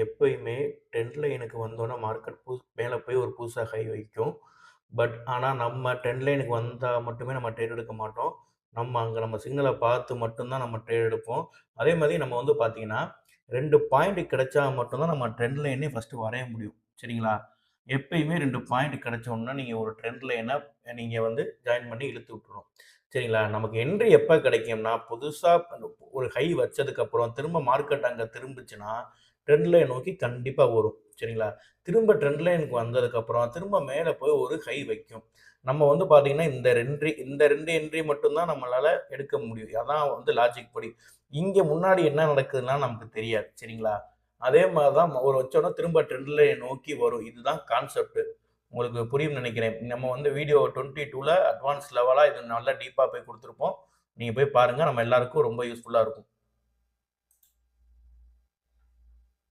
எப்பயுமே ட்ரெண்ட் லைனுக்கு வந்தோனே மார்க்கெட் மேல போய் ஒரு புதுசா ஹை வைக்கும். ஆனா நம்ம ட்ரெண்ட் லைனுக்கு வந்தா மட்டுமே நம்ம ட்ரேட் எடுக்க மாட்டோம். நம்ம சிக்னல பார்த்து மட்டும் தான் நம்ம ட்ரேட் எடுப்போம். அதே மாரி நம்ம வந்து பார்த்தீங்கன்னா, 2 பாயிண்ட் கிடைச்சா மட்டும் தான் நம்ம ட்ரெண்ட் லைனே ஃபர்ஸ்ட்டு வரைய முடியும். சரிங்களா? எப்பயுமே 2 பாயிண்ட் கிடைச்சோன்ன நீங்க ஒரு ட்ரெண்ட் லைன நீங்க வந்து ஜாயின் பண்ணி இழுத்து விட்டுறணும். சரிங்களா? நமக்கு என்ட்ரி எப்ப கிடைக்கும்னா, புதுசா ஒரு ஹை வச்சதுக்கப்புறம் திரும்ப மார்க்கெட் அங்க திரும்புச்சுன்னா, ட்ரெண்ட் லைன் நோக்கி கண்டிப்பா வரும். சரிங்களா? திரும்ப ட்ரெண்ட் லைனுக்கு வந்ததுக்கப்புறம், திரும்ப மேல போய் ஒரு ஹை வைக்கும். நம்ம வந்து பார்த்தீங்கன்னா, இந்த 2 என்ட்ரி மட்டும் தான் நம்மளால எடுக்க முடியும். அதான் வந்து லாஜிக் படி. இங்க முன்னாடி என்ன நடக்குதுன்லாம் நமக்கு தெரியாது. சரிங்களா? அதே மாரி தான் ஒரு வச்சோனே திரும்ப ட்ரெண்ட் லைன் நோக்கி வரும். இதுதான் கான்செப்ட். உங்களுக்கு புரியும்னு நெனைக்கிறேன். நம்ம வந்து வீடியோ 22ல அட்வான்ஸ் லெவலா இது நல்லா டீப்பா போய் குடுத்துருப்போம். நீங்க போய் பாருங்க. நம்ம எல்லாருக்கும் ரொம்ப யூஸ்ஃபுல்லா இருக்கும்.